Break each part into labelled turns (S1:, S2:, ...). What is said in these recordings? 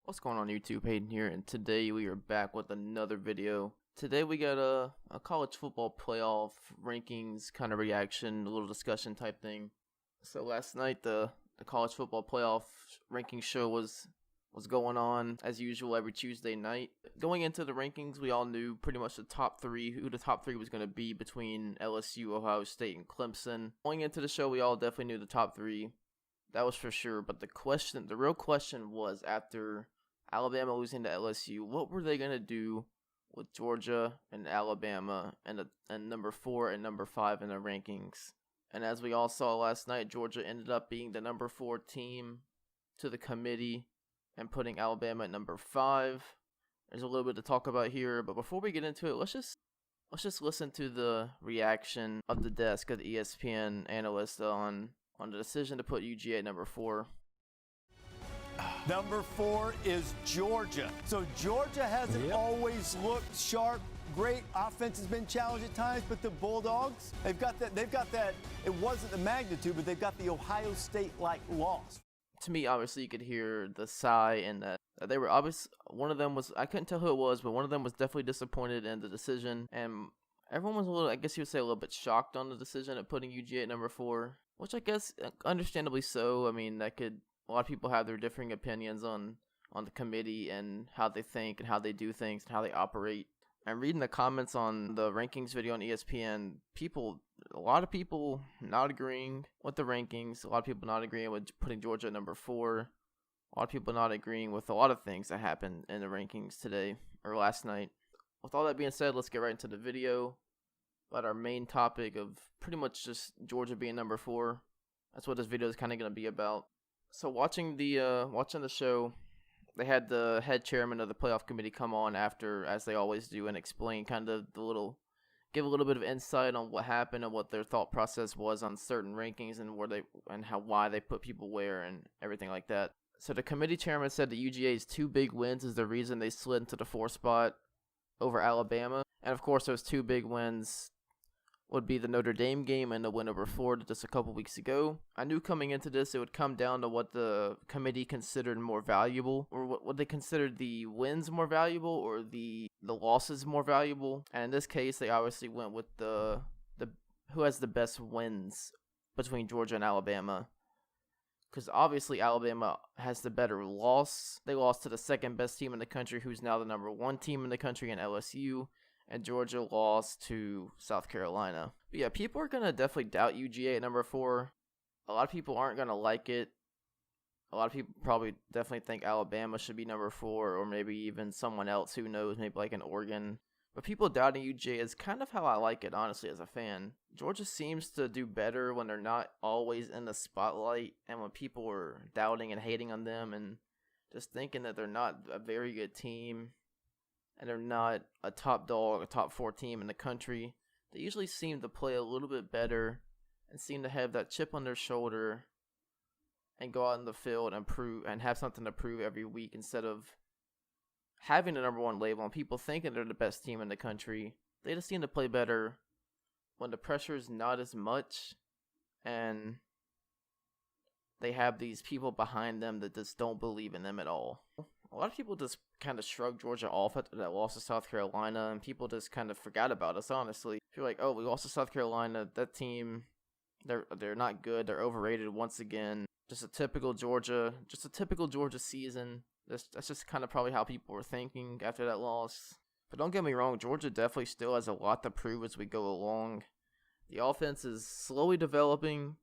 S1: What's going on YouTube? Hayden here, and today we are back with another video. Today we got a college football playoff rankings kind of reaction, a little discussion type thing. So last night the college football playoff ranking show was going on as usual every Tuesday night. Going into the rankings, we all knew pretty much who the top three was going to be between LSU, Ohio State, and Clemson. Going into the show, we all definitely knew the top three. That was for sure, but the real question was, after Alabama losing to LSU, what were they going to do with Georgia and Alabama and number 4 and number 5 in the rankings? And as we all saw last night, Georgia ended up being the number 4 team to the committee and putting Alabama at number 5. There's a little bit to talk about here, but before we get into it, let's just listen to the reaction of the desk of the ESPN analyst on the decision to put UGA at number 4.
S2: Number 4 is Georgia. So Georgia hasn't always looked sharp. Great offense has been challenged at times, but the Bulldogs, they've got that. It wasn't the magnitude, but they've got the Ohio State-like loss.
S1: To me, obviously, you could hear the sigh, and that they were obvious. One of them was, I couldn't tell who it was, but one of them was definitely disappointed in the decision, and everyone was a little, I guess you would say, a little bit shocked on the decision of putting UGA at number 4, which I guess understandably so. I mean, a lot of people have their differing opinions on the committee and how they think and how they do things and how they operate. And reading the comments on the rankings video on ESPN, a lot of people not agreeing with the rankings, a lot of people not agreeing with putting Georgia at number 4, a lot of people not agreeing with a lot of things that happened in the rankings today or last night. With all that being said, let's get right into the video about our main topic of pretty much just Georgia being number 4. That's what this video is kind of going to be about. So watching the show, they had the head chairman of the playoff committee come on after, as they always do, and explain kind of give a little bit of insight on what happened and what their thought process was on certain rankings and why they put people where and everything like that. So the committee chairman said that UGA's 2 big wins is the reason they slid into the 4th spot over Alabama, and of course those 2 big wins would be the Notre Dame game and the win over Florida just a couple weeks ago. I knew coming into this it would come down to what the committee considered more valuable, or what they considered the wins more valuable or the losses more valuable. And in this case, they obviously went with the who has the best wins between Georgia and Alabama. Because obviously Alabama has the better loss. They lost to the second best team in the country, who's now the number 1 team in the country in LSU. And Georgia lost to South Carolina. But yeah, people are going to definitely doubt UGA at number 4. A lot of people aren't going to like it. A lot of people probably definitely think Alabama should be number 4, or maybe even someone else, who knows, maybe like an Oregon. But people doubting UGA is kind of how I like it, honestly, as a fan. Georgia seems to do better when they're not always in the spotlight, and when people are doubting and hating on them and just thinking that they're not a very good team, and they're not a top dog, a top 4 team in the country. They usually seem to play a little bit better and seem to have that chip on their shoulder and go out in the field and prove and have something to prove every week, instead of having the number 1 label and people thinking they're the best team in the country. They just seem to play better when the pressure is not as much and they have these people behind them that just don't believe in them at all. A lot of people just kind of shrugged Georgia off after that loss to South Carolina, and people just kind of forgot about us, honestly. Feel like, oh, we lost to South Carolina. That team, they're not good. They're overrated once again. Just a typical Georgia season. That's just kind of probably how people were thinking after that loss. But don't get me wrong, Georgia definitely still has a lot to prove as we go along. The offense is slowly developing.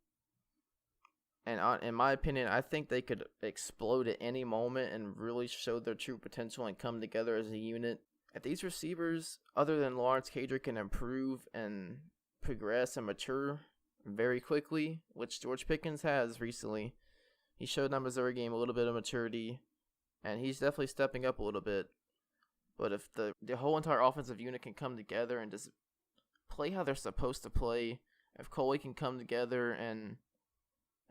S1: And in my opinion, I think they could explode at any moment and really show their true potential and come together as a unit. If these receivers, other than Lawrence Cager, can improve and progress and mature very quickly, which George Pickens has recently, he showed in that Missouri game a little bit of maturity, and he's definitely stepping up a little bit. But if the whole entire offensive unit can come together and just play how they're supposed to play, if Coley can come together and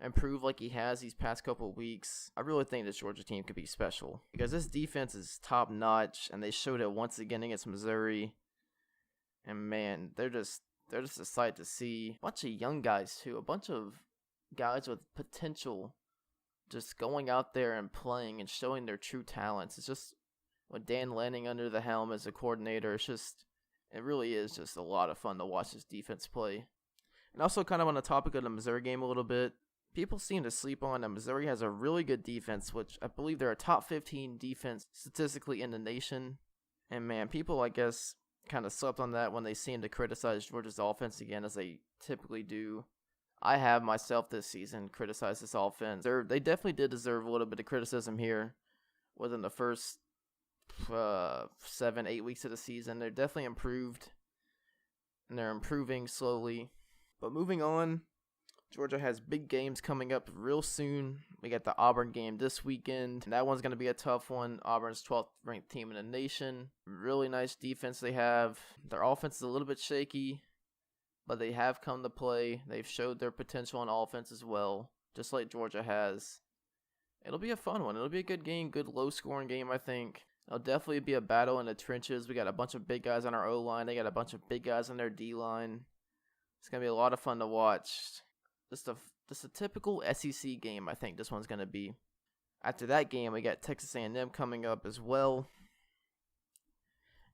S1: improve like he has these past couple of weeks, I really think this Georgia team could be special, because this defense is top notch, and they showed it once again against Missouri. And man, they're just a sight to see. A bunch of young guys too, a bunch of guys with potential just going out there and playing and showing their true talents. It's just with Dan Lanning under the helm as a coordinator, it really is just a lot of fun to watch this defense play. And also kind of on the topic of the Missouri game a little bit, people seem to sleep on that Missouri has a really good defense, which I believe they're a top 15 defense statistically in the nation. And man, people, I guess, kind of slept on that when they seem to criticize Georgia's offense again, as they typically do. I have myself this season criticized this offense. They definitely did deserve a little bit of criticism here within the first 7-8 weeks of the season. They're definitely improved, and they're improving slowly. But moving on, Georgia has big games coming up real soon. We got the Auburn game this weekend, and that one's going to be a tough one. Auburn's 12th ranked team in the nation. Really nice defense they have. Their offense is a little bit shaky, but they have come to play. They've showed their potential on offense as well, just like Georgia has. It'll be a fun one. It'll be a good game, good low-scoring game, I think. It'll definitely be a battle in the trenches. We got a bunch of big guys on our O-line. They got a bunch of big guys on their D-line. It's going to be a lot of fun to watch. Just a typical SEC game, I think this one's going to be. After that game, we got Texas A&M coming up as well.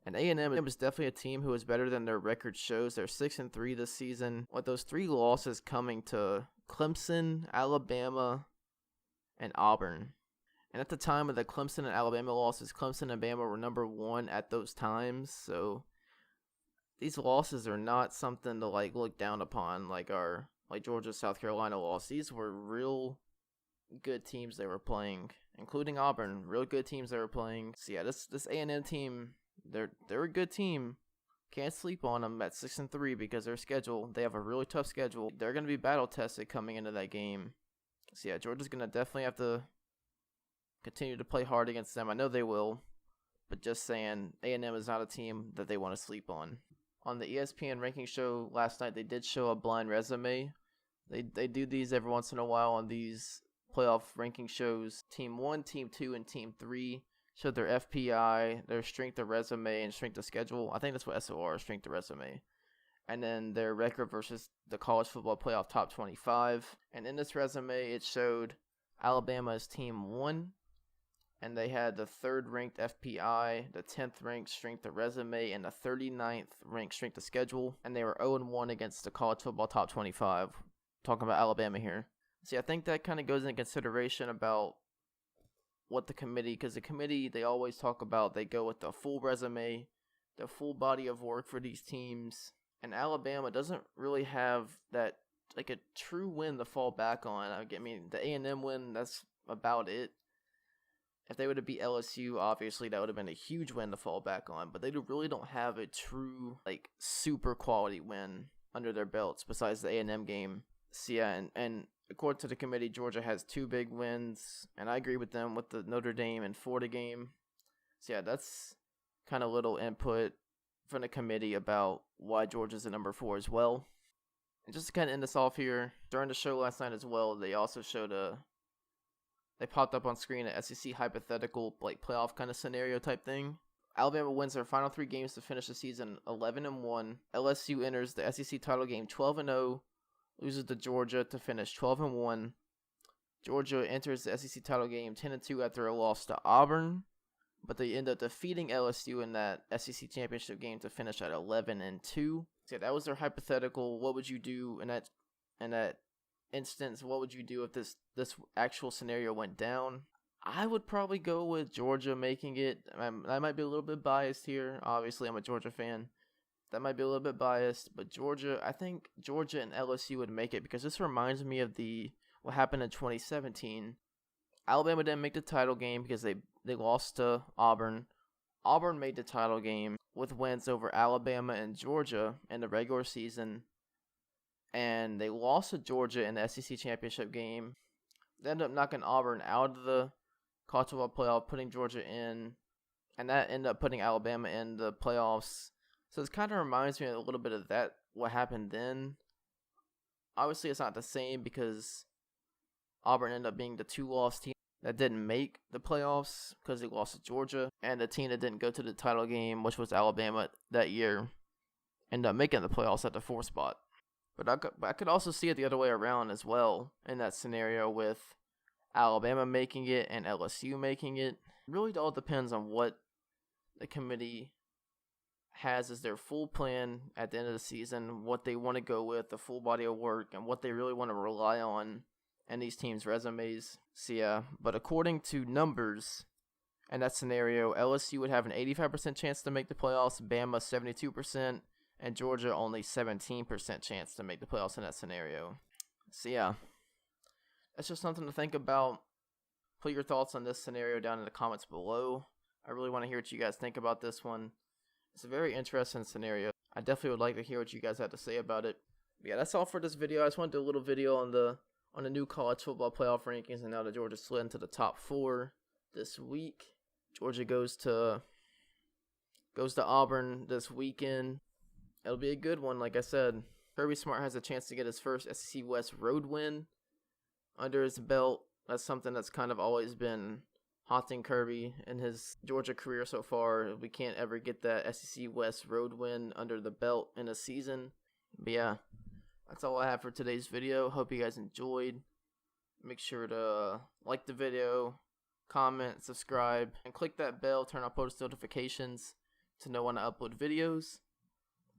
S1: And A&M is definitely a team who is better than their record shows. They're 6-3 this season, with those 3 losses coming to Clemson, Alabama, and Auburn. And at the time of the Clemson and Alabama losses, Clemson and Bama were number 1 at those times. So these losses are not something to look down upon like Georgia, South Carolina loss. These were real good teams they were playing, including Auburn. Real good teams they were playing. So yeah, this A&M team, they're a good team. Can't sleep on them at 6-3 because their schedule, they have a really tough schedule. They're going to be battle tested coming into that game. So yeah, Georgia's going to definitely have to continue to play hard against them. I know they will, but just saying, A&M is not a team that they want to sleep on. On the ESPN ranking show last night, they did show a blind resume. They do these every once in a while on these playoff ranking shows. Team 1, Team 2, and Team 3 showed their FPI, their strength of resume, and strength of schedule. I think that's what SOR is, strength of resume. And then their record versus the college football playoff top 25. And in this resume, it showed Alabama as Team 1. And they had the 3rd ranked FPI, the 10th ranked strength of resume, and the 39th ranked strength of schedule. And they were 0-1 against the college football top 25. Talking about Alabama here. See, I think that kind of goes into consideration about what the committee, because the committee, they always talk about, they go with the full resume, the full body of work for these teams. And Alabama doesn't really have that, a true win to fall back on. I mean, the A&M win, that's about it. If they would have beat LSU, obviously that would have been a huge win to fall back on. But they really don't have a true, super quality win under their belts besides the A&M game. So yeah, and according to the committee, Georgia has 2 big wins. And I agree with them with the Notre Dame and Florida game. So yeah, that's kind of little input from the committee about why Georgia's at number 4 as well. And just to kind of end this off here, during the show last night as well, they also showed they popped up on screen an SEC hypothetical, playoff kind of scenario type thing. Alabama wins their final 3 games to finish the season 11-1. LSU enters the SEC title game 12-0, loses to Georgia to finish 12-1. Georgia enters the SEC title game 10-2 after a loss to Auburn, but they end up defeating LSU in that SEC championship game to finish at 11-2. So yeah, that was their hypothetical. What would you do in that instance? What would you do if this actual scenario went down? I would probably go with Georgia making it. I might be a little bit biased here. Obviously, I'm a Georgia fan. That might be a little bit biased, but I think Georgia and LSU would make it because this reminds me of what happened in 2017. Alabama didn't make the title game because they lost to Auburn. Auburn made the title game with wins over Alabama and Georgia in the regular season. And they lost to Georgia in the SEC championship game. They ended up knocking Auburn out of the college football playoff, putting Georgia in. And that ended up putting Alabama in the playoffs. So it kind of reminds me a little bit of that, what happened then. Obviously, it's not the same because Auburn ended up being the 2-loss team that didn't make the playoffs because they lost to Georgia. And the team that didn't go to the title game, which was Alabama that year, ended up making the playoffs at the 4th spot. But I could also see it the other way around as well in that scenario with Alabama making it and LSU making it. It really all depends on what the committee has as their full plan at the end of the season, what they want to go with, the full body of work, and what they really want to rely on in these teams' resumes. So yeah, but according to numbers, in that scenario, LSU would have an 85% chance to make the playoffs, Bama 72%, and Georgia only 17% chance to make the playoffs in that scenario. So yeah, that's just something to think about. Put your thoughts on this scenario down in the comments below. I really want to hear what you guys think about this one. It's a very interesting scenario. I definitely would like to hear what you guys have to say about it. But yeah, that's all for this video. I just wanted to do a little video on the new college football playoff rankings, and now that Georgia slid into the top 4 this week. Georgia goes to Auburn this weekend. It'll be a good one, like I said. Kirby Smart has a chance to get his first SEC West road win under his belt. That's something that's kind of always been haunting Kirby in his Georgia career so far. We can't ever get that SEC West road win under the belt in a season. But yeah, that's all I have for today's video. Hope you guys enjoyed. Make sure to like the video, comment, subscribe, and click that bell, turn on post notifications to know when I upload videos.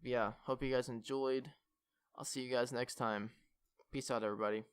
S1: But yeah, hope you guys enjoyed. I'll see you guys next time. Peace out, everybody.